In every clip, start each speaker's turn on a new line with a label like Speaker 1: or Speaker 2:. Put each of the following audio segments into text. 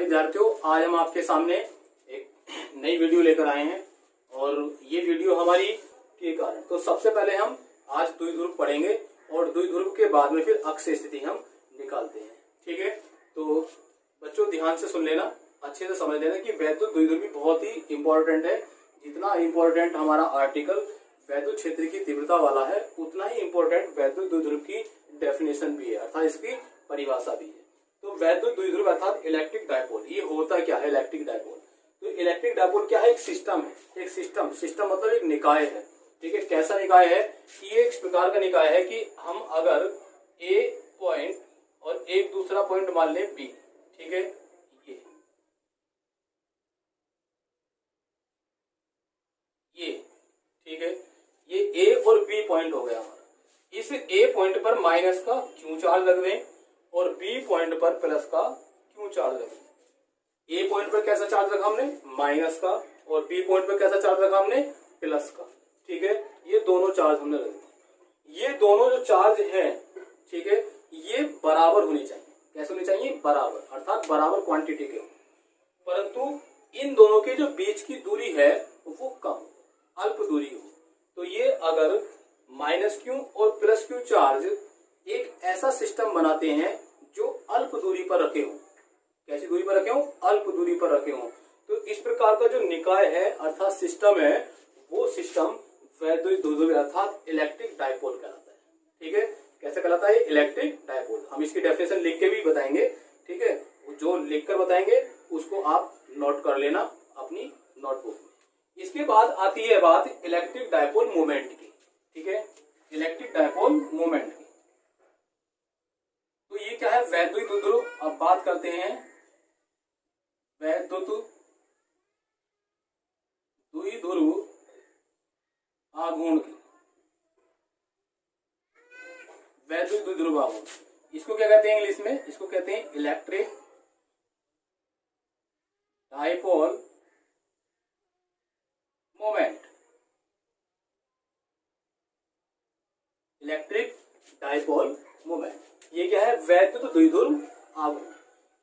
Speaker 1: विद्यार्थियों, आज हम आपके सामने एक नई वीडियो लेकर आए हैं और ये वीडियो हमारी के कारण। तो सबसे पहले हम आज द्विध्रुव पढ़ेंगे और द्विध्रुव के बाद में फिर अक्ष स्थिति हम निकालते हैं। ठीक है, तो बच्चों ध्यान से सुन लेना, अच्छे से समझ लेना कि वैद्युत द्विध्रुव भी बहुत ही इंपॉर्टेंट है। जितना इंपॉर्टेंट हमारा आर्टिकल वैद्युत क्षेत्र की तीव्रता वाला है, उतना ही इंपॉर्टेंट वैद्युत द्विध्रुव की डेफिनेशन भी है, अर्थात इसकी परिभाषा भी है। तो वैद्युत द्विध्रुव अर्थात इलेक्ट्रिक डायपोल, ये होता क्या है इलेक्ट्रिक डायपोल? तो इलेक्ट्रिक डायपोल क्या है? एक सिस्टम है, एक सिस्टम मतलब एक निकाय है। ठीक है, कैसा निकाय है कि ये इस प्रकार का निकाय है कि हम अगर ए पॉइंट और एक दूसरा पॉइंट मान लें बी, ठीक है, ये ठीक है, ये ए और बी पॉइंट हो गया हमारा। इस ए पॉइंट पर माइनस का क्यू चार्ज लग दें और बी पॉइंट पर प्लस का क्यू चार्ज लग दें। ए पॉइंट पर कैसा चार्ज रखा हमने? माइनस का, और बी पॉइंट पर कैसा चार्ज रखा हमने? प्लस का। ठीक है, ये दोनों चार्ज हमने रख दिए। ये दोनों जो चार्ज हैं, ठीक है, ये बराबर होनी चाहिए। कैसे होनी चाहिए? बराबर, अर्थात बराबर क्वांटिटी के हो, परंतु इन दोनों के जो बीच की दूरी है वो कम, अल्प दूरी हो। तो ये अगर माइनस क्यू और प्लस क्यू चार्ज एक ऐसा सिस्टम बनाते हैं जो अल्प दूरी पर रखे हो। कैसी दूरी पर रखे हो? अल्प दूरी पर रखे हो। तो इस प्रकार का जो निकाय है अर्थात सिस्टम है, वो सिस्टम वैद्युत द्विध्रुव अर्थात इलेक्ट्रिक डायपोल कहलाता है। ठीक है, कैसे कहलाता है? Electric dipole. हम इसकी डेफिनेशन लिख के भी बताएंगे। ठीक है, जो लिखकर बताएंगे उसको आप नोट कर लेना अपनी नोटबुक में। इसके बाद आती है बात इलेक्ट्रिक डायपोल मोमेंट की। ठीक है, इलेक्ट्रिक डायपोल मोमेंट की। तो ये क्या है? वैद्युत द्विध्रुव। अब बात करते हैं वैद्युत द्विध्रुव आघूर्ण की। वैद्युत द्विध्रुव आघूर्ण, इसको क्या कहते हैं इंग्लिश में? इसको कहते हैं electric dipole moment. Electric dipole moment, ये क्या है? वैद्युत द्विध्रुव आघूर्ण।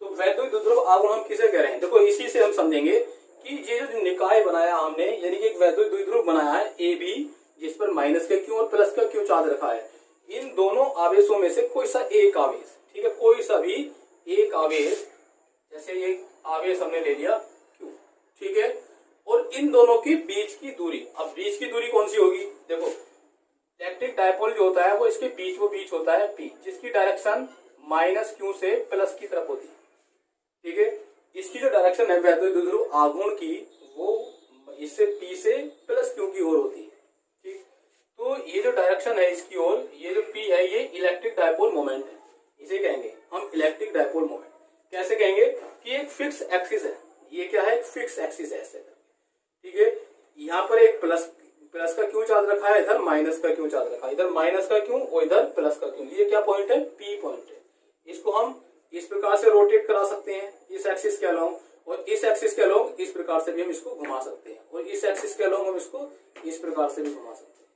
Speaker 1: तो वैद्युत द्विध्रुव आघूर्ण हम किसे कह रहे हैं? देखो, इसी से हम समझेंगे कि ये जो निकाय बनाया हमने, यानी कि एक वैद्युत द्विध्रुव बनाया है ए बी, जिस पर माइनस का क्यू और प्लस का क्यू चार्ज रखा है। इन दोनों आवेशों में से कोई सा एक आवेश, ठीक है, कोई सा भी एक आवेश, जैसे ये आवेश हमने ले लिया क्यू, ठीक है, और इन दोनों के बीच की दूरी। अब बीच की दूरी कौन सी होगी? देखो, इलेक्ट्रिक डायपोल जो होता है वो इसके बीच होता है पी, जिसकी डायरेक्शन माइनस क्यू से प्लस की तरफ होती है। ठीक है, इसकी जो डायरेक्शन है वैद्युत द्विध्रुव आघूर्ण की, वो इससे पी से प्लस क्यू की ओर होती है। ठीक, तो ये जो डायरेक्शन है इसकी ओर, ये जो पी है, ये इलेक्ट्रिक डायपोल मोमेंट है। इसे कहेंगे हम इलेक्ट्रिक डायपोल मोमेंट। कैसे कहेंगे? कि एक फिक्स एक्सिस है। ये क्या है? एक फिक्स एक्सिस है ऐसे। ठीक है, यहाँ पर एक प्लस का क्यू चार्ज रखा है, इधर माइनस का क्यू चार्ज रखा है, इधर माइनस का क्यू और इधर प्लस का क्यू। ये क्या पॉइंट है? पी पॉइंट है। इसको हम इस प्रकार से रोटेट करा सकते हैं, इस एक्सिस के अलोंग, और इस एक्सिस के अलोंग इस प्रकार से भी हम इसको घुमा सकते हैं, और इस एक्सिस के अलोंग हम इसको इस प्रकार से भी घुमा सकते हैं।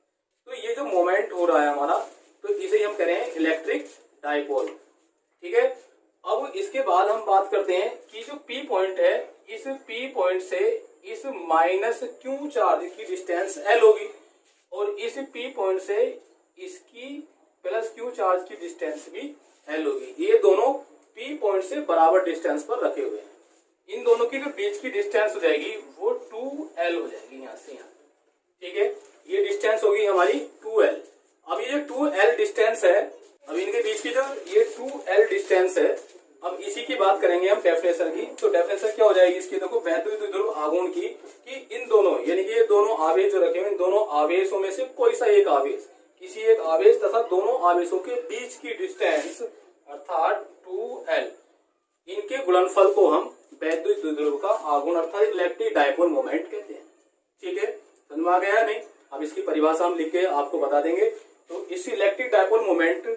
Speaker 1: तो ये जो मोमेंट हो रहा है हमारा, तो इसे हम कह रहे हैं इलेक्ट्रिक डायपोल। ठीक है, अब इसके बाद हम बात करते हैं कि जो पी पॉइंट है, इस पी पॉइंट से इस माइनस क्यू चार्ज की डिस्टेंस एल होगी, और इस पी पॉइंट से इसकी प्लस क्यू चार्ज की डिस्टेंस भी एल होगी। ये दोनों पी पॉइंट से बराबर डिस्टेंस पर रखे हुए हैं। इन दोनों की जो बीच की डिस्टेंस हो जाएगी वो 2l हो जाएगी, यहाँ से यहाँ। ठीक है, ये डिस्टेंस होगी हमारी 2l। अब ये जो 2l डिस्टेंस है, अब इनके बीच की जो ये 2l डिस्टेंस है, अब इसी की बात करेंगे हम डेफिनेशन की। तो डेफिनेशन क्या हो जाएगी इसकी? देखो, वैद्युत द्विध्रुव आघूर्ण की कि इन दोनों, यानी कि ये दोनों आवेश जो रखे हुए, इन दोनों आवेशों में से कोई सा एक आवेश, किसी एक आवेश तथा दोनों आवेशों के बीच की डिस्टेंस अर्थात 2l, इनके गुणनफल को हम वैद्युत द्विध्रुव का आघूर्ण अर्थात इलेक्ट्रिक डायपोल मोमेंट कहते हैं। ठीक है, समझ में आ गया नहीं? अब इसकी परिभाषा हम लिख के आपको बता देंगे। तो इस इलेक्ट्रिक डायपोल मोमेंट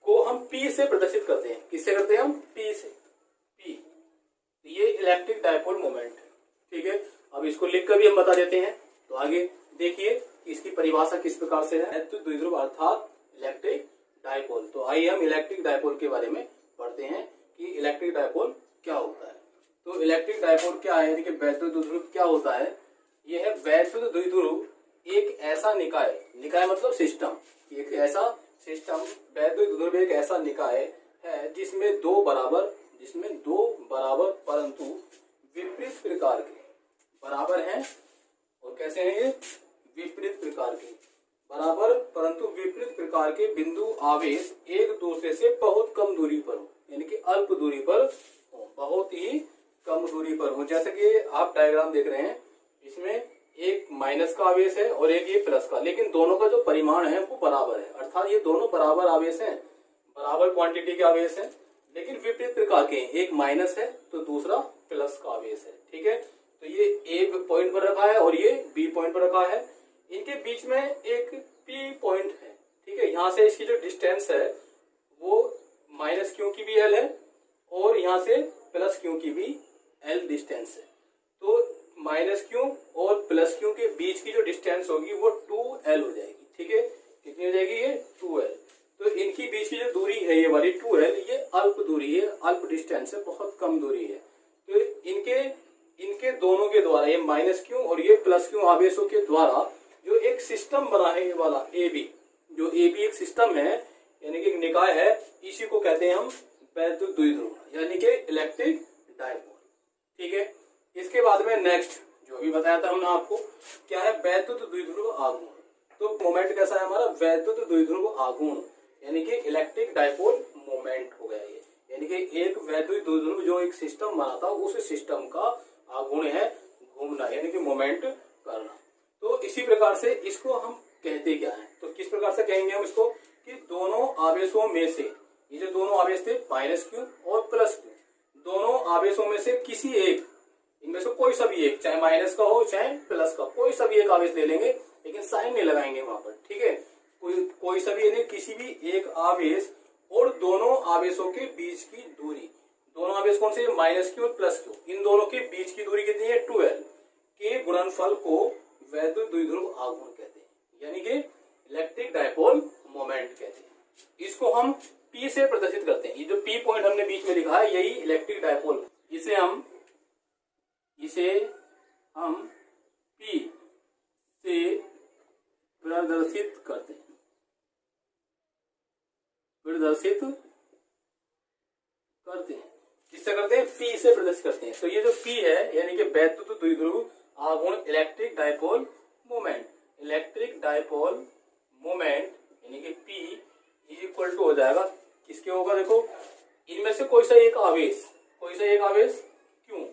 Speaker 1: को हम P से प्रदर्शित करते हैं। किससे करते हैं हम? P से। P, ये इलेक्ट्रिक डायपोल मोमेंट है। ठीक है, अब इसको लिख कर भी हम बता देते हैं। तो आगे देखिए इसकी परिभाषा किस प्रकार से है। तो द्विध्रुव अर्थात इलेक्ट्रिक डायपोल। तो आइए हम इलेक्ट्रिक डायपोल के बारे में पढ़ते हैं कि इलेक्ट्रिक डायपोल क्या होता है। तो इलेक्ट्रिक डायपोल क्या है, यानी कि वैद्युत द्विध्रुव क्या होता है, यह है वैद्युत द्विध्रुव एक ऐसा निकाय, निकाय मतलब सिस्टम, एक ऐसा सिस्टम, वैद्युत द्विध्रुव एक ऐसा निकाय है जिसमें दो बराबर परंतु विपरीत प्रकार के, बराबर हैं और कैसे हैं ये, विपरीत प्रकार के, बराबर परंतु विपरीत प्रकार के बिंदु आवेश एक दूसरे से बहुत कम दूरी पर हो, यानी कि अल्प दूरी पर हो, बहुत ही कम दूरी पर हो। जैसे कि आप डायग्राम देख रहे हैं, इसमें एक माइनस का आवेश है और एक ये प्लस का, लेकिन दोनों का जो परिमाण है वो बराबर है, अर्थात ये दोनों बराबर आवेश हैं, बराबर क्वांटिटी के आवेश हैं, लेकिन विपरीत प्रकार के, एक माइनस है तो दूसरा प्लस का आवेश है। ठीक है, तो ये ए पॉइंट पर रखा है और ये बी पॉइंट पर रखा है, इनके बीच में एक पी पॉइंट है। ठीक है, यहाँ से इसकी जो डिस्टेंस है वो माइनस क्यू की भी एल है और यहाँ से प्लस क्यू की भी एल डिस्टेंस है। तो माइनस क्यू और प्लस क्यू के बीच की जो डिस्टेंस होगी वो 2l हो जाएगी। ठीक है, कितनी हो जाएगी, ये 2l। तो इनकी बीच की जो दूरी है ये वाली 2l, ये अल्प दूरी है, अल्प डिस्टेंस है, बहुत कम दूरी है। तो इनके दोनों के द्वारा, ये माइनस क्यू और ये प्लस क्यू आवेशों के द्वारा जो एक सिस्टम बना है, ये वाला ए बी, जो ए बी एक सिस्टम है, यानी कि एक निकाय है, इसी को कहते हैं हम वैद्युत द्विध्रुव, यानी कि इलेक्ट्रिक डायपोल। ठीक है, इसके बाद में नेक्स्ट जो भी बताया था हमने आपको, क्या है, वैद्युत द्विध्रुव आघूर्ण। तो मोमेंट कैसा है हमारा, वैद्युत द्विध्रुव आघूर्ण, यानी कि इलेक्ट्रिक डायपोल मोमेंट हो गया ये, यानी कि एक वैद्युत द्विध्रुव जो एक सिस्टम बना था, उस सिस्टम का आघूर्ण है घूमना, यानी कि मोमेंट करना। तो इसी प्रकार से इसको हम कहते क्या है, तो किस प्रकार से कहेंगे हम इसको, कि दोनों आवेशों में से, ये जो दोनों आवेश थे माइनस क्यू और प्लस क्यू, दोनों आवेशों में से किसी एक, इनमें से कोई सा भी एक, चाहे माइनस का हो चाहे प्लस का, कोई सा भी एक आवेश ले लेंगे, लेकिन साइन नहीं लगाएंगे वहां पर। ठीक है, कोई सा भी, यानी किसी भी एक आवेश और दोनों आवेशों के बीच की दूरी, दोनों आवेश कौन से, माइनस क्यू और प्लस क्यू, इन दोनों के बीच की दूरी कितनी है, 2l के गुणनफल को वैद्युत द्विध्रुव आघूर्ण कहते हैं, यानी कि इलेक्ट्रिक डायपोल मोमेंट कहते हैं। इसको हम P से प्रदर्शित करते हैं, ये जो P पॉइंट हमने बीच में लिखा है, यही इलेक्ट्रिक डायपोल, इसे हम P से प्रदर्शित करते हैं, किससे करते हैं, P से प्रदर्शित करते हैं। तो ये जो P है, यानी कि वैद्युत द्विध्रुव आघूर्ण electric dipole moment, electric dipole moment, यानी कि P इज इक्वल टू हो जाएगा, किसके होगा, देखो इनमें से कोई सा एक आवेश क्यों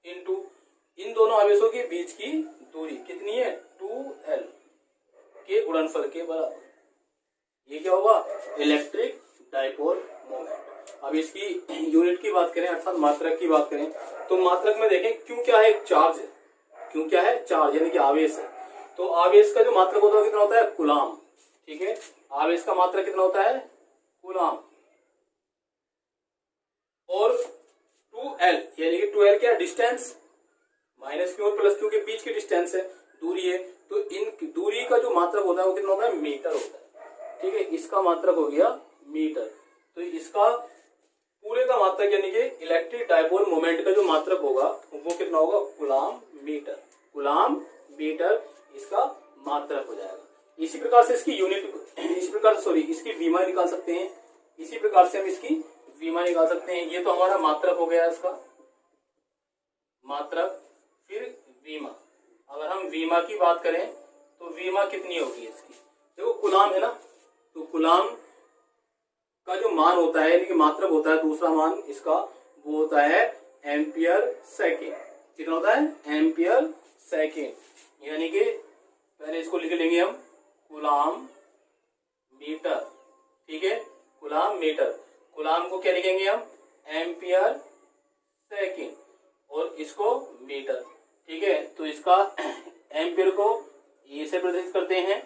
Speaker 1: इनटू इन दोनों आवेशों के बीच की दूरी कितनी है, 2l के गुणनफल के बराबर, ये क्या होगा, इलेक्ट्रिक डायपोल मोमेंट। अब इसकी यूनिट की बात करें, अर्थात मात्रक की बात करें, तो मात्रक में देखें, क्यों क्या है, चार्ज है, क्यों क्या है, चार्ज, यानी कि आवेश है। तो आवेश का जो मात्रक होता है कितना होता है, कूलाम। ठीक है, आवेश का मात्रक कितना होता है, कूलाम। और 2l, यानी कि 2l क्या, डिस्टेंस, माइनस क्यू और प्लस क्यू के बीच की डिस्टेंस है, दूरी है। तो इन दूरी का जो मात्रक होता है वो कितना होता है, मीटर होता है। ठीक है, इसका मात्रक हो गया मीटर। तो इसका पूरे का मात्रक, यानी कि इलेक्ट्रिक डायपोल मोमेंट का जो मात्रक होगा वो कितना होगा, कूलाम मीटर, कूलाम मीटर इसका मात्रक हो जाएगा। इसी प्रकार से इसकी यूनिट, इसकी वीमा निकाल सकते हैं, इसी प्रकार से हम इसकी वीमा निकाल सकते हैं। ये तो हमारा मात्रक हो गया इसका मात्रक, फिर वीमा। अगर हम वीमा की बात करें तो वीमा कितनी होगी इसकी, देखो कूलाम है ना, तो कूलाम का जो मान होता है, यानी कि मात्रक होता है, दूसरा मान इसका वो होता है एम्पियर सेकेंड। कितना होता है, एम्पियर सेकेंड, यानी कि पहले इसको लिख लेंगे हम कूलाम मीटर। ठीक है, कूलाम मीटर, कूलाम को क्या लिखेंगे हम, एम्पियर सेकेंड, और इसको मीटर। ठीक है, तो इसका एम्पियर को ए से प्रदर्शित करते हैं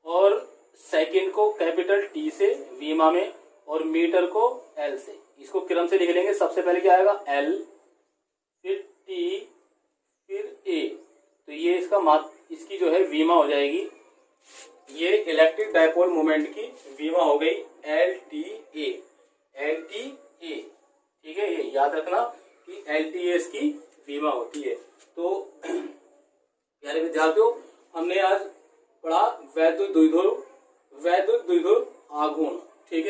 Speaker 1: और सेकेंड को कैपिटल टी से वीमा में, और मीटर को एल से। इसको क्रम से लिख लेंगे, सबसे पहले क्या आएगा, एल, फिर टी, फिर ए। तो ये इसकी जो है वीमा हो जाएगी, ये इलेक्ट्रिक डायपोल मोमेंट की वीमा हो गई L T A, L T A. ठीक है, ये याद रखना कि कि LTS की बीमा होती है। तो प्यारे विद्यार्थियों, हमने आज पढ़ा वैद्युत द्विध्रुव आघूर्ण।